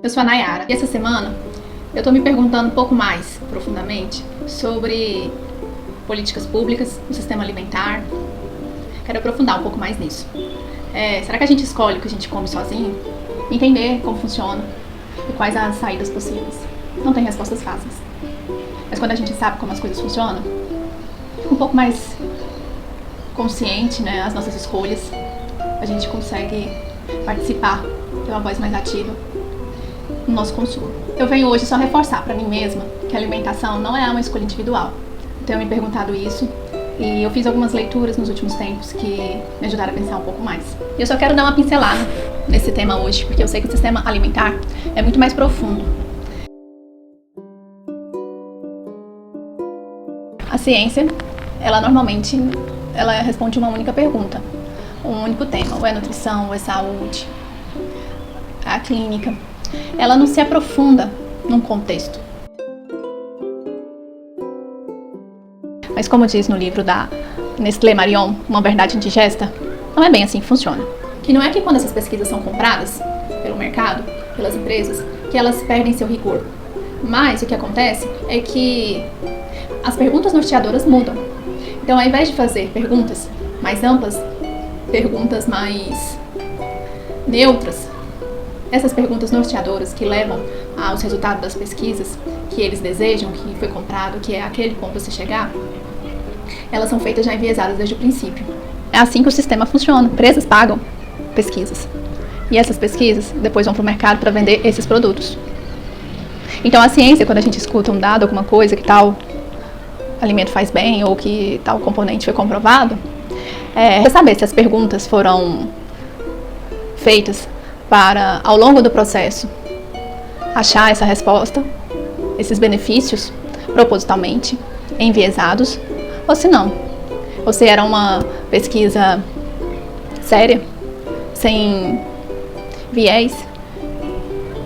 Eu sou a Nayara e essa semana eu tô me perguntando um pouco mais profundamente sobre políticas públicas no sistema alimentar. Quero aprofundar um pouco mais nisso. Será que a gente escolhe o que a gente come sozinho? Entender como funciona e quais as saídas possíveis. Não tem respostas fáceis. Mas quando a gente sabe como as coisas funcionam, fica um pouco mais consciente, né, as nossas escolhas. A gente consegue participar, ter uma voz mais ativa no nosso consumo. Eu venho hoje só reforçar para mim mesma que a alimentação não é uma escolha individual. Eu tenho me perguntado isso e eu fiz algumas leituras nos últimos tempos que me ajudaram a pensar um pouco mais. E eu só quero dar uma pincelada nesse tema hoje, porque eu sei que o sistema alimentar é muito mais profundo. A ciência, ela normalmente responde uma única pergunta, um único tema, ou é nutrição, ou é saúde, a clínica. Ela não se aprofunda num contexto. Mas como diz no livro da Nestlé Marion, Uma Verdade Indigesta, não é bem assim que funciona. Que não é que quando essas pesquisas são compradas pelo mercado, pelas empresas, que elas perdem seu rigor. Mas o que acontece é que as perguntas norteadoras mudam. Então, ao invés de fazer perguntas mais amplas, perguntas mais neutras, essas perguntas norteadoras que levam aos resultados das pesquisas que eles desejam, que foi comprado, que é aquele ponto a se chegar, elas são feitas já enviesadas desde o princípio. É assim que o sistema funciona. Empresas pagam pesquisas. E essas pesquisas depois vão para o mercado para vender esses produtos. Então a ciência, quando a gente escuta um dado, alguma coisa, que tal alimento faz bem ou que tal componente foi comprovado, para saber se as perguntas foram feitas para, ao longo do processo, achar essa resposta, esses benefícios, propositalmente, enviesados, ou se não. Ou se era uma pesquisa séria, sem viés,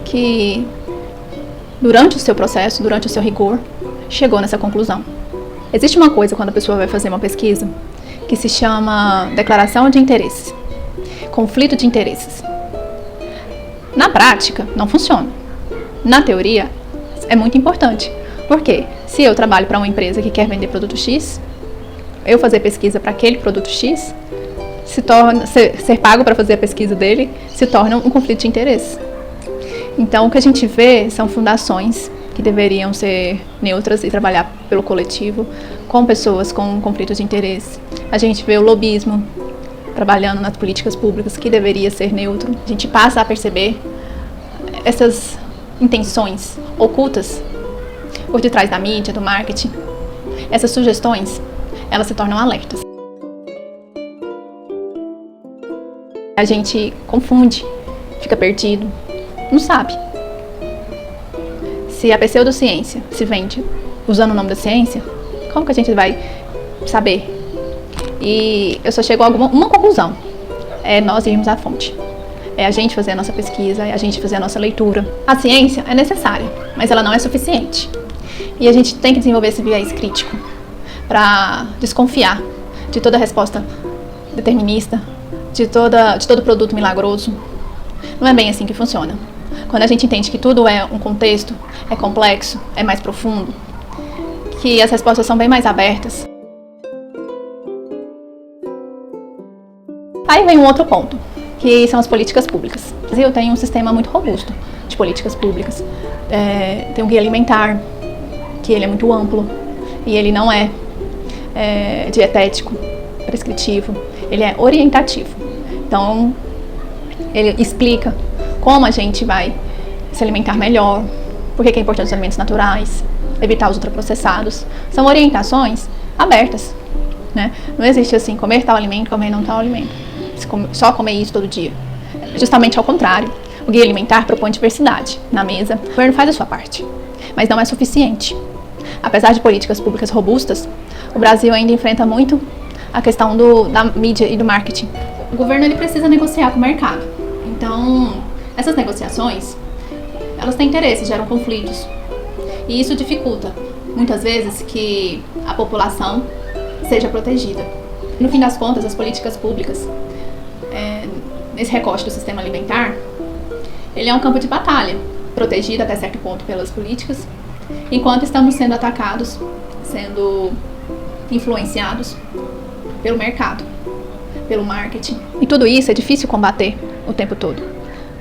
que durante o seu processo, durante o seu rigor, chegou nessa conclusão. Existe uma coisa quando a pessoa vai fazer uma pesquisa que se chama declaração de interesses, conflito de interesses. Na prática, não funciona. Na teoria, é muito importante. Por quê? Se eu trabalho para uma empresa que quer vender produto X, eu fazer pesquisa para aquele produto X, ser pago para fazer a pesquisa dele, se torna um conflito de interesse. Então, o que a gente vê são fundações que deveriam ser neutras e trabalhar pelo coletivo, com pessoas com conflitos de interesse. A gente vê o lobismo trabalhando nas políticas públicas, que deveria ser neutro. A gente passa a perceber essas intenções ocultas por detrás da mídia, do marketing. Essas sugestões, elas se tornam alertas. A gente confunde, fica perdido, não sabe. Se a pseudociência se vende usando o nome da ciência, como que a gente vai saber? E eu só chego a uma conclusão, é nós irmos à fonte. É a gente fazer a nossa pesquisa, é a gente fazer a nossa leitura. A ciência é necessária, mas ela não é suficiente. E a gente tem que desenvolver esse viés crítico para desconfiar de toda resposta determinista, de todo produto milagroso. Não é bem assim que funciona. Quando a gente entende que tudo é um contexto, é complexo, é mais profundo, que as respostas são bem mais abertas. Aí vem um outro ponto, que são as políticas públicas. O Brasil tem um sistema muito robusto de políticas públicas. Tem um guia alimentar, que ele é muito amplo, e ele não é dietético, prescritivo, ele é orientativo. Então, ele explica como a gente vai se alimentar melhor, por que é importante os alimentos naturais, evitar os ultraprocessados. São orientações abertas, né? Não existe assim, comer tal alimento, comer não tal alimento. Só comer isso todo dia. Justamente ao contrário. O guia alimentar propõe diversidade na mesa. O governo faz a sua parte, mas não é suficiente. Apesar de políticas públicas robustas, o Brasil ainda enfrenta muito a questão da mídia e do marketing. O governo ele precisa negociar com o mercado. Então, essas negociações, elas têm interesses, geram conflitos. E isso dificulta, muitas vezes, que a população seja protegida. No fim das contas, as políticas públicas, nesse recorte do sistema alimentar, ele é um campo de batalha protegida até certo ponto pelas políticas, enquanto estamos sendo atacados, sendo influenciados pelo mercado, pelo marketing. E tudo isso é difícil combater o tempo todo.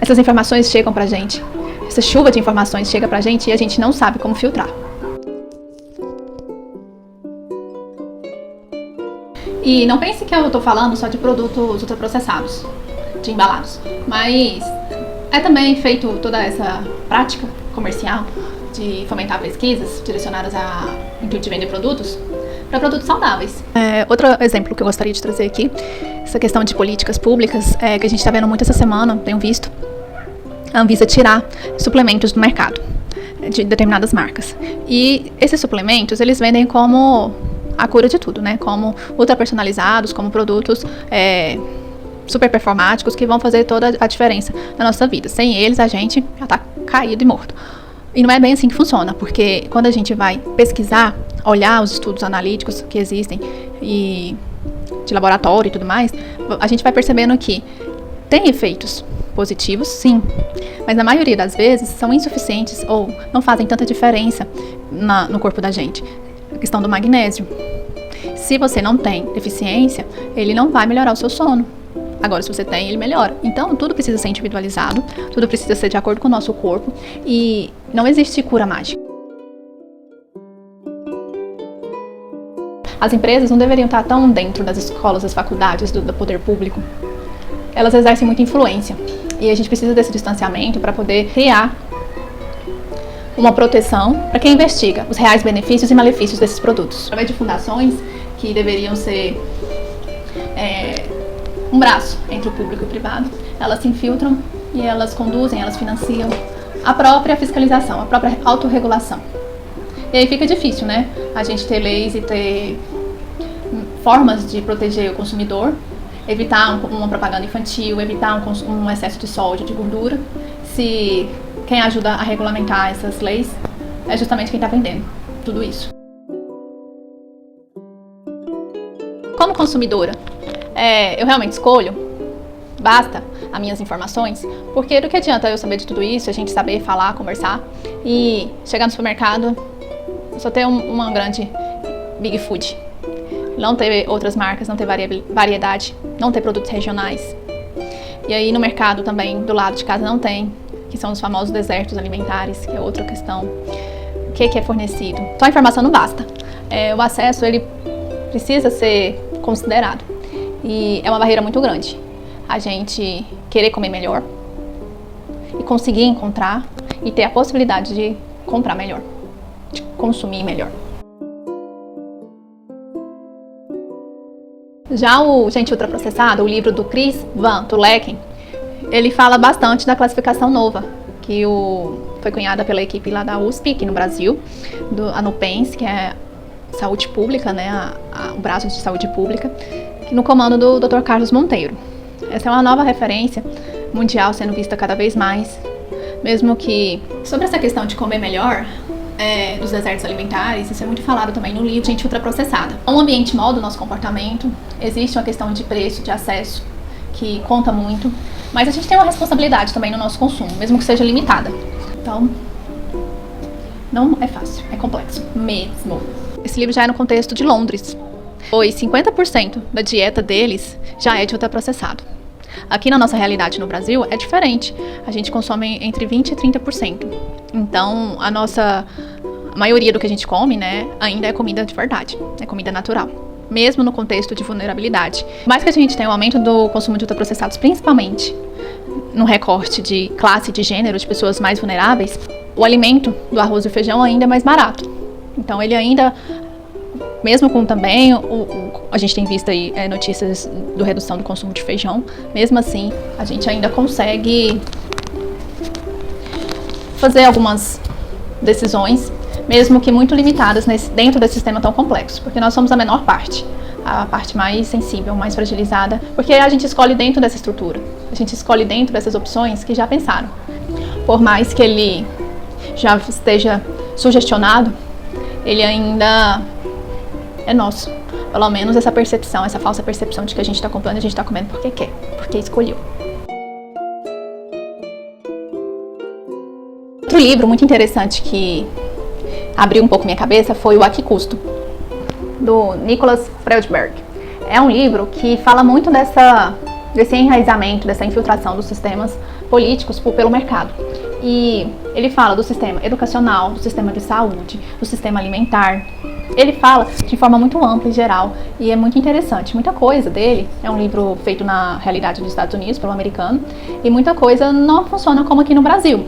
Essas informações chegam pra gente, essa chuva de informações chega pra gente e a gente não sabe como filtrar. E não pense que eu tô falando só de produtos ultraprocessados, de embalados, mas é também feito toda essa prática comercial de fomentar pesquisas direcionadas a intuito de vender produtos para produtos saudáveis. Outro exemplo que eu gostaria de trazer aqui, essa questão de políticas públicas, que a gente está vendo muito essa semana, tenho visto a Anvisa tirar suplementos do mercado de determinadas marcas. E esses suplementos, eles vendem como a cura de tudo, né? Como ultrapersonalizados, como produtos super performáticos que vão fazer toda a diferença na nossa vida. Sem eles, a gente já tá caído e morto. E não é bem assim que funciona, porque quando a gente vai pesquisar, olhar os estudos analíticos que existem e de laboratório e tudo mais, a gente vai percebendo que tem efeitos positivos, sim, mas na maioria das vezes são insuficientes ou não fazem tanta diferença no corpo da gente. A questão do magnésio. Se você não tem deficiência, ele não vai melhorar o seu sono. Agora, se você tem, ele melhora. Então, tudo precisa ser individualizado, tudo precisa ser de acordo com o nosso corpo e não existe cura mágica. As empresas não deveriam estar tão dentro das escolas, das faculdades, do poder público. Elas exercem muita influência e a gente precisa desse distanciamento para poder criar uma proteção para quem investiga os reais benefícios e malefícios desses produtos. Através de fundações que deveriam ser um braço entre o público e o privado, elas se infiltram e elas conduzem, elas financiam a própria fiscalização, a própria autorregulação. E aí fica difícil, né? A gente ter leis e ter formas de proteger o consumidor, evitar uma propaganda infantil, evitar um excesso de sódio, de gordura, se quem ajuda a regulamentar essas leis é justamente quem está vendendo tudo isso. Como consumidora, eu realmente escolho? Basta as minhas informações? Porque do que adianta eu saber de tudo isso, a gente saber falar, conversar e chegar no supermercado só ter uma grande Big Food, não ter outras marcas, não ter variedade, não ter produtos regionais. E aí no mercado também, do lado de casa não tem, que são os famosos desertos alimentares, que é outra questão. O que é fornecido? Só a informação não basta. O acesso, ele precisa ser considerado. E é uma barreira muito grande. A gente querer comer melhor e conseguir encontrar e ter a possibilidade de comprar melhor, de consumir melhor. Já o Gente Ultraprocessado, o livro do Chris Van Tulecken, ele fala bastante da classificação nova, que foi cunhada pela equipe lá da USP, aqui no Brasil, a Nupens, que é saúde pública, né, o braço de saúde pública, no comando do Dr. Carlos Monteiro. Essa é uma nova referência mundial sendo vista cada vez mais, mesmo que sobre essa questão de comer melhor, dos desertos alimentares, isso é muito falado também no livro Gente Ultraprocessada. O ambiente molda o nosso comportamento, existe uma questão de preço, de acesso, que conta muito, mas a gente tem uma responsabilidade também no nosso consumo, mesmo que seja limitada. Então, não é fácil, é complexo mesmo. Esse livro já é no contexto de Londres, pois 50% da dieta deles já é de ultraprocessado. Aqui na nossa realidade no Brasil é diferente, a gente consome entre 20% e 30%. Então, a maioria do que a gente come, né, ainda é comida de verdade, é comida natural, mesmo no contexto de vulnerabilidade. Mais que a gente tenha um aumento do consumo de ultraprocessados, principalmente no recorte de classe, de gênero, de pessoas mais vulneráveis, o alimento do arroz e o feijão ainda é mais barato. Então, ele ainda, mesmo com também, a gente tem visto aí notícias do redução do consumo de feijão, mesmo assim, a gente ainda consegue fazer algumas decisões, mesmo que muito limitadas dentro desse sistema tão complexo, porque nós somos a menor parte, a parte mais sensível, mais fragilizada, porque a gente escolhe dentro dessa estrutura, a gente escolhe dentro dessas opções que já pensaram. Por mais que ele já esteja sugestionado, ele ainda é nosso. Pelo menos essa percepção, essa falsa percepção de que a gente está comprando, a gente está comendo porque quer, porque escolheu. Outro livro muito interessante que abriu um pouco minha cabeça foi o A Que Custo, do Nicholas Freudberg. É um livro que fala muito desse enraizamento, dessa infiltração dos sistemas políticos pelo mercado. E ele fala do sistema educacional, do sistema de saúde, do sistema alimentar. Ele fala de forma muito ampla e geral e é muito interessante. Muita coisa dele é um livro feito na realidade dos Estados Unidos, pelo americano, e muita coisa não funciona como aqui no Brasil.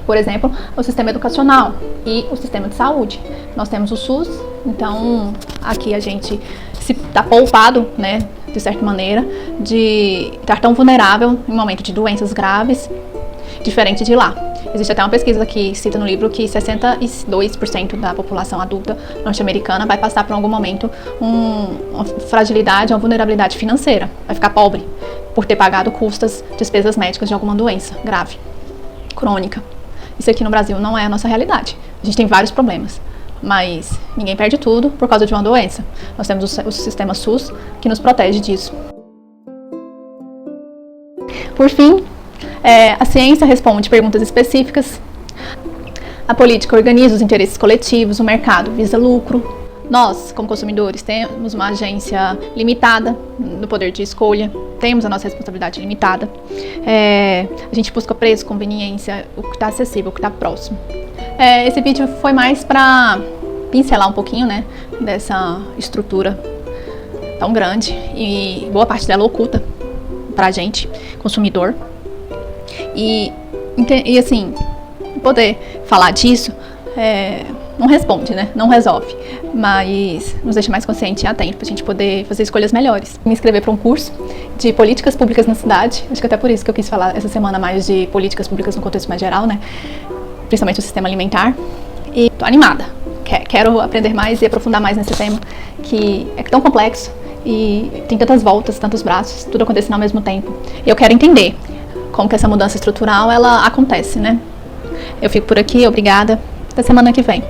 Por exemplo, o sistema educacional e o sistema de saúde. Nós temos o SUS, então aqui a gente se está poupado, né, de certa maneira, de estar tão vulnerável em momento de doenças graves, diferente de lá. Existe até uma pesquisa que cita no livro que 62% da população adulta norte-americana vai passar por algum momento uma fragilidade, uma vulnerabilidade financeira, vai ficar pobre por ter pagado despesas médicas de alguma doença grave, crônica. Isso aqui no Brasil não é a nossa realidade. A gente tem vários problemas, mas ninguém perde tudo por causa de uma doença. Nós temos o sistema SUS que nos protege disso. Por fim, a ciência responde perguntas específicas, a política organiza os interesses coletivos, o mercado visa lucro. Nós, como consumidores, temos uma agência limitada no poder de escolha, temos a nossa responsabilidade limitada. A gente busca preço, conveniência, o que está acessível, o que está próximo. Esse vídeo foi mais para pincelar um pouquinho, né, dessa estrutura tão grande e boa parte dela oculta para a gente, consumidor. E assim, poder falar disso não responde, né? Não resolve, mas nos deixa mais consciente e atento para a gente poder fazer escolhas melhores. Me inscrever para um curso de políticas públicas na cidade, acho que até por isso que eu quis falar essa semana mais de políticas públicas no contexto mais geral, né? Principalmente o sistema alimentar. E tô animada, quero aprender mais e aprofundar mais nesse tema que é tão complexo e tem tantas voltas, tantos braços, tudo acontecendo ao mesmo tempo. E eu quero entender como que essa mudança estrutural ela acontece, né? Eu fico por aqui, obrigada. Até semana que vem.